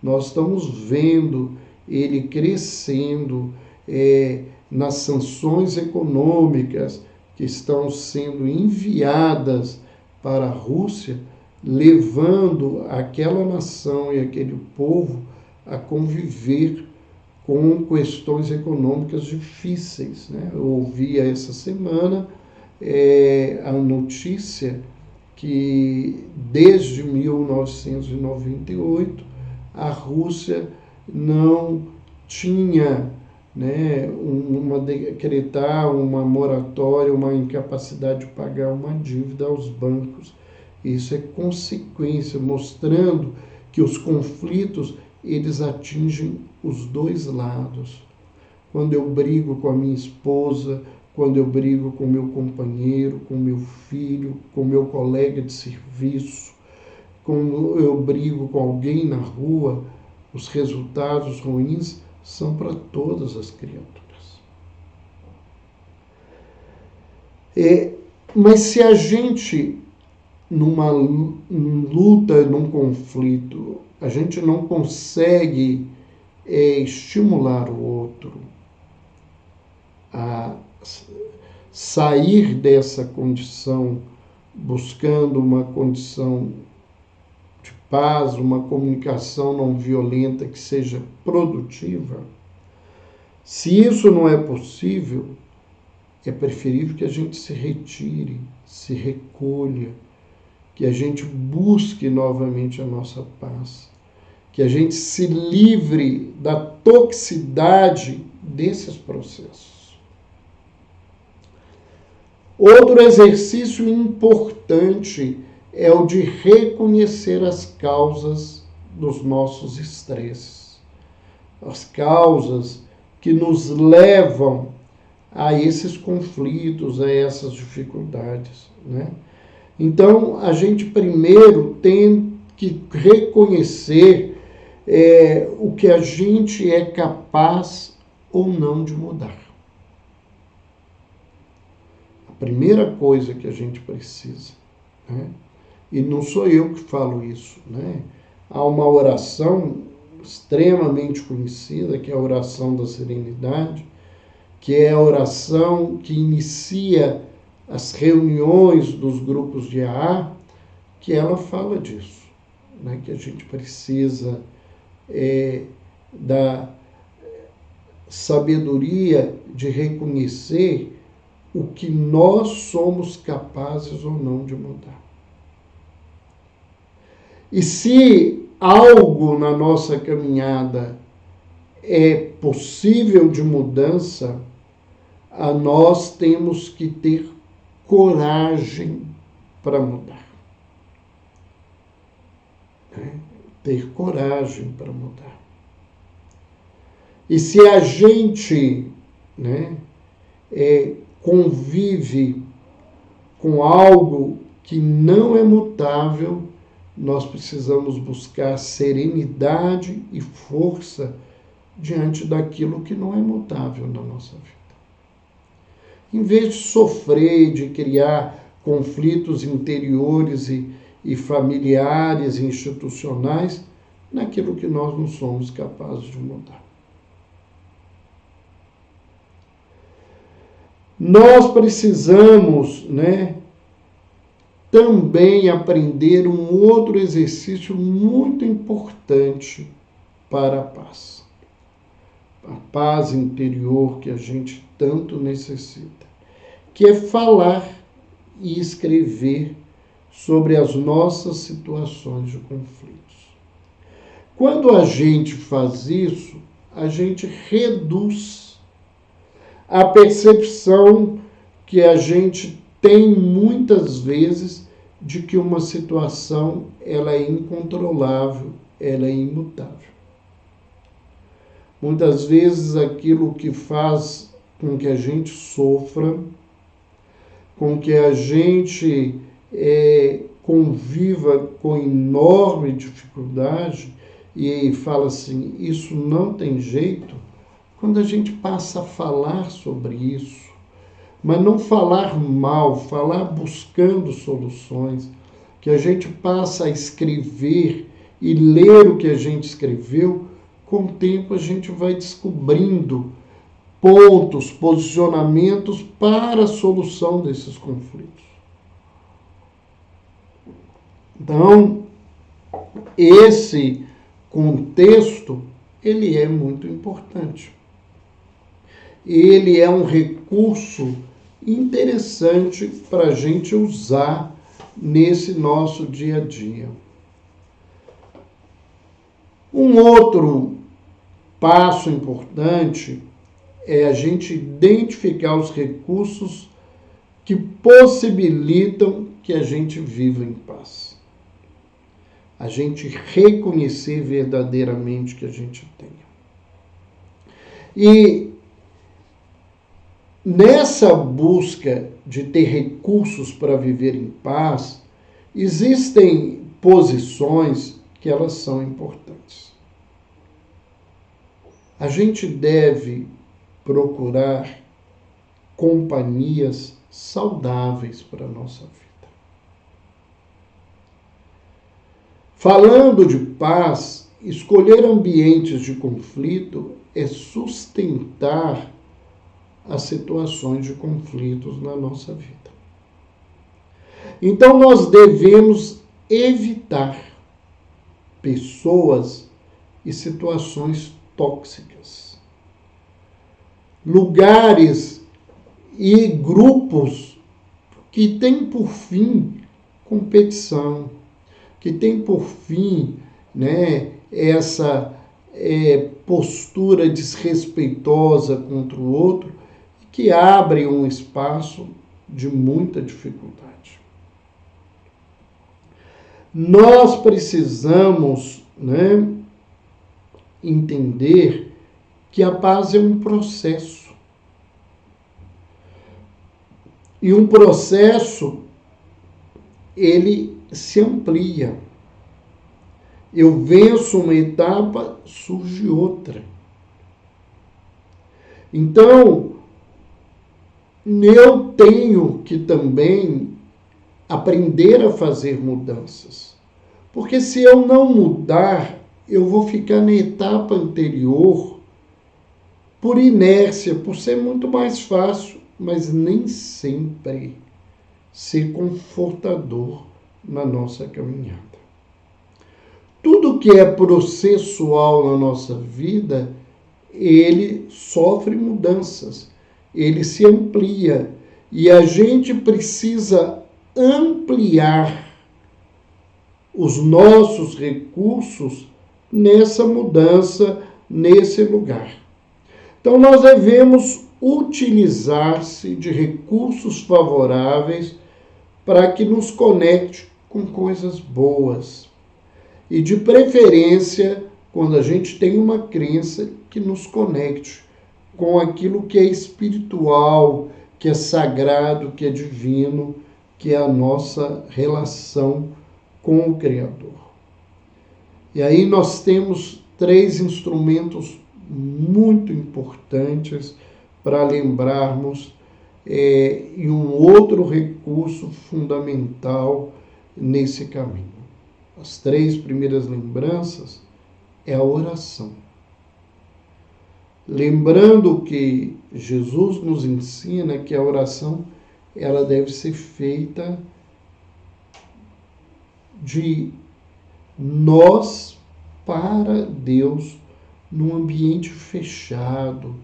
nós estamos vendo ele crescendo nas sanções econômicas que estão sendo enviadas para a Rússia, levando aquela nação e aquele povo a conviver com questões econômicas difíceis. Eu ouvi essa semana a notícia que desde 1998 a Rússia não tinha decretar uma moratória, uma incapacidade de pagar uma dívida aos bancos. Isso é consequência, mostrando que os conflitos eles atingem os dois lados. Quando eu brigo com a minha esposa, quando eu brigo com meu companheiro, com meu filho, com meu colega de serviço, quando eu brigo com alguém na rua, os resultados ruins são para todas as criaturas. Mas se a gente, numa luta, num conflito, a gente não consegue estimular o outro a sair dessa condição, buscando uma condição de paz, uma comunicação não violenta que seja produtiva, se isso não é possível, é preferível que a gente se retire, se recolha, que a gente busque novamente a nossa paz, que a gente se livre da toxicidade desses processos. Outro exercício importante é o de reconhecer as causas dos nossos estresses, as causas que nos levam a esses conflitos, a essas dificuldades, né? Então, a gente primeiro tem que reconhecer o que a gente é capaz ou não de mudar. A primeira coisa que a gente precisa, né? E não sou eu que falo isso, né? Há uma oração extremamente conhecida, que é a oração da serenidade, que é a oração que inicia as reuniões dos grupos de AA, que ela fala disso, né? Que a gente precisa da sabedoria de reconhecer o que nós somos capazes ou não de mudar. E se algo na nossa caminhada é possível de mudança, nós temos que ter coragem para mudar. Ter coragem para mudar. E se a gente, né, convive com algo que não é mutável, nós precisamos buscar serenidade e força diante daquilo que não é mutável na nossa vida. Em vez de sofrer, de criar conflitos interiores e familiares e institucionais naquilo que nós não somos capazes de mudar. Nós precisamos, né, também aprender um outro exercício muito importante para a paz. A paz interior que a gente tanto necessita, que é falar e escrever sobre as nossas situações de conflitos. Quando a gente faz isso, a gente reduz a percepção que a gente tem muitas vezes de que uma situação ela é incontrolável, ela é imutável. Muitas vezes aquilo que faz com que a gente sofra, com que a gente conviva com enorme dificuldade e fala assim, isso não tem jeito, quando a gente passa a falar sobre isso, mas não falar mal, falar buscando soluções, que a gente passa a escrever e ler o que a gente escreveu, com o tempo a gente vai descobrindo pontos, posicionamentos para a solução desses conflitos. Então, esse contexto, ele é muito importante. Ele é um recurso interessante para a gente usar nesse nosso dia a dia. Um outro passo importante é a gente identificar os recursos que possibilitam que a gente viva em paz. A gente reconhecer verdadeiramente que a gente tem. E nessa busca de ter recursos para viver em paz, existem posições que elas são importantes. A gente deve procurar companhias saudáveis para a nossa vida. Falando de paz, escolher ambientes de conflito é sustentar as situações de conflitos na nossa vida. Então nós devemos evitar pessoas e situações tóxicas, lugares e grupos que têm por fim competição, que têm por fim, né, essa postura desrespeitosa contra o outro, que abre um espaço de muita dificuldade. Nós precisamos, né, entender que a paz é um processo. E um processo, ele se amplia. Eu venço uma etapa, surge outra. Então, eu tenho que também aprender a fazer mudanças. Porque se eu não mudar, eu vou ficar na etapa anterior por inércia, por ser muito mais fácil, mas nem sempre ser confortador na nossa caminhada. Tudo que é processual na nossa vida, ele sofre mudanças, ele se amplia e a gente precisa ampliar os nossos recursos nessa mudança, nesse lugar. Então, nós devemos utilizar-se de recursos favoráveis para que nos conecte com coisas boas. E, de preferência, quando a gente tem uma crença que nos conecte com aquilo que é espiritual, que é sagrado, que é divino, que é a nossa relação com o Criador. E aí nós temos 3 instrumentos muito importantes para lembrarmos e um outro recurso fundamental nesse caminho. As 3 primeiras lembranças é a oração. Lembrando que Jesus nos ensina que a oração ela deve ser feita de nós para Deus, num ambiente fechado,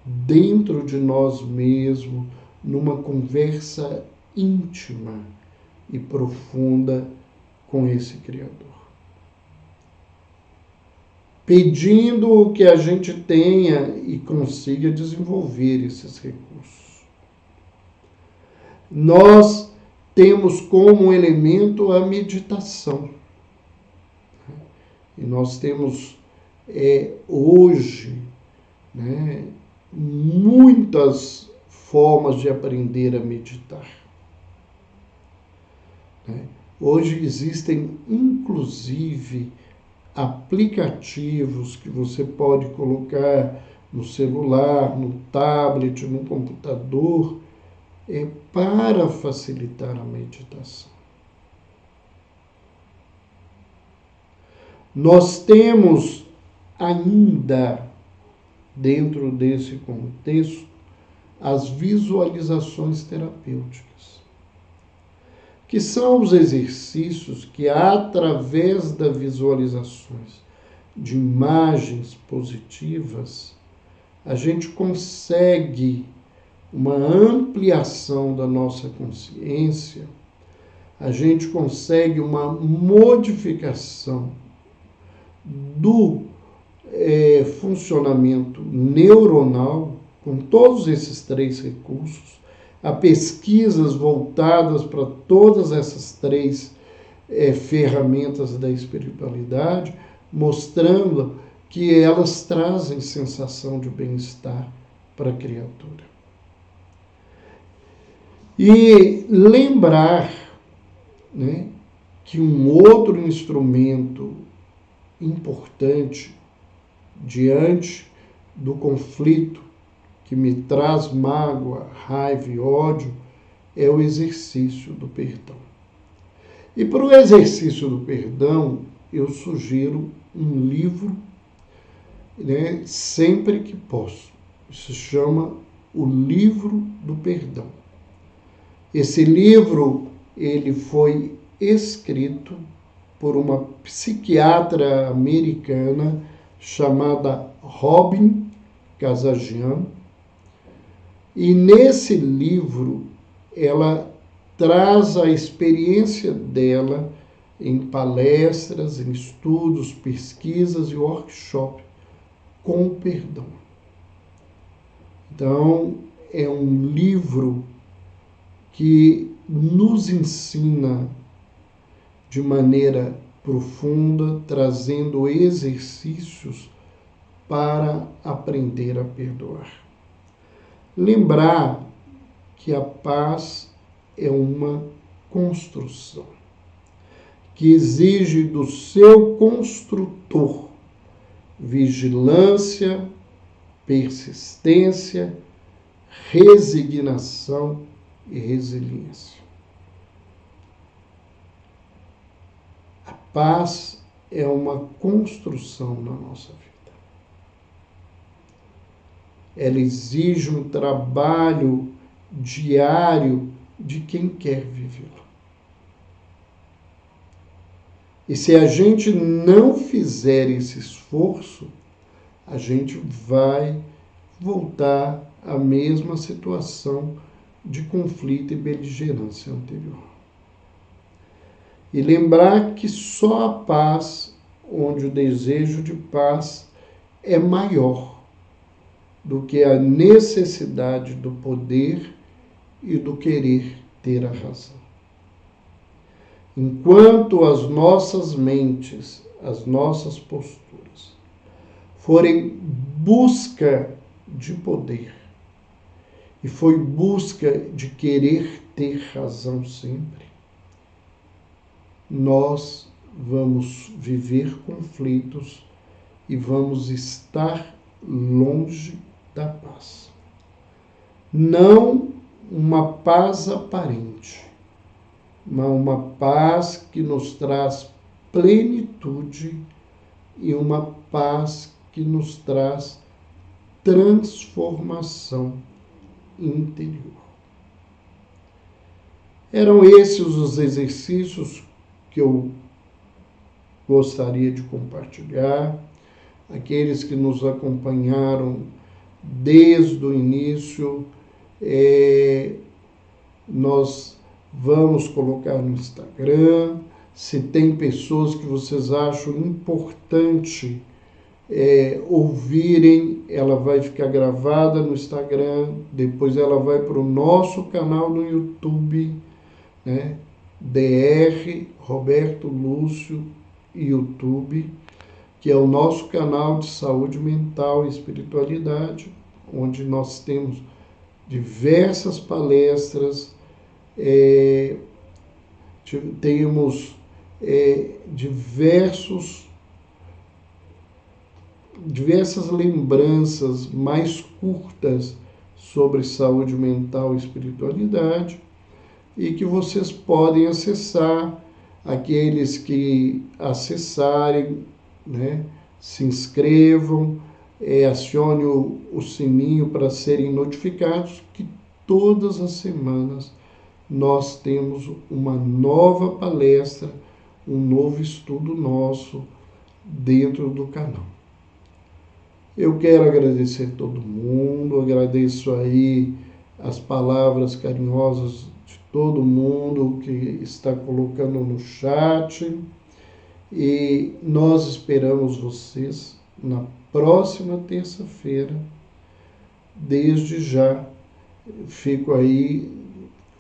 dentro de nós mesmos, numa conversa íntima e profunda com esse Criador. Pedindo que a gente tenha e consiga desenvolver esses recursos. Nós temos como elemento a meditação. E nós temos hoje, né, muitas formas de aprender a meditar. Hoje existem, inclusive, aplicativos que você pode colocar no celular, no tablet, no computador, para facilitar a meditação. Nós temos ainda, dentro desse contexto, as visualizações terapêuticas, que são os exercícios que, através das visualizações de imagens positivas, a gente consegue uma ampliação da nossa consciência, a gente consegue uma modificação do funcionamento neuronal com todos esses 3 recursos. Há pesquisas voltadas para todas essas 3 ferramentas da espiritualidade, mostrando que elas trazem sensação de bem-estar para a criatura. E lembrar, né, que um outro instrumento importante diante do conflito que me traz mágoa, raiva e ódio é o exercício do perdão. E para o exercício do perdão, eu sugiro um livro, né, sempre que posso. Se chama O Livro do Perdão. Esse livro ele foi escrito por uma psiquiatra americana chamada Robin Kazajian, E nesse livro, ela traz a experiência dela em palestras, em estudos, pesquisas e workshops com o perdão. Então, é um livro que nos ensina de maneira profunda, trazendo exercícios para aprender a perdoar. Lembrar que a paz é uma construção, que exige do seu construtor vigilância, persistência, resignação e resiliência. A paz é uma construção na nossa vida. Ela exige um trabalho diário de quem quer vivê-la. E se a gente não fizer esse esforço, a gente vai voltar à mesma situação de conflito e beligerância anterior. E lembrar que só a paz, onde o desejo de paz é maior do que a necessidade do poder e do querer ter a razão. Enquanto as nossas mentes, as nossas posturas forem busca de poder e foi busca de querer ter razão sempre, nós vamos viver conflitos e vamos estar longe da paz. Não uma paz aparente, mas uma paz que nos traz plenitude e uma paz que nos traz transformação interior. Eram esses os exercícios que eu gostaria de compartilhar. Aqueles que nos acompanharam desde o início, nós vamos colocar no Instagram. Se tem pessoas que vocês acham importante ouvirem, ela vai ficar gravada no Instagram, depois ela vai para o nosso canal no YouTube, né? DR Roberto Lúcio YouTube, que é o nosso canal de saúde mental e espiritualidade, onde nós temos diversas palestras, temos diversas lembranças mais curtas sobre saúde mental e espiritualidade, e que vocês podem acessar. Aqueles que acessarem, né, se inscrevam, acione o sininho para serem notificados que todas as semanas nós temos uma nova palestra, um novo estudo nosso dentro do canal. Eu quero agradecer todo mundo, agradeço aí as palavras carinhosas de todo mundo que está colocando no chat, e nós esperamos vocês na próxima terça-feira. Desde já fico aí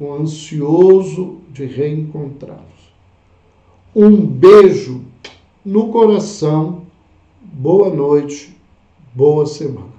ansioso de reencontrá-los. Um beijo no coração, boa noite, boa semana.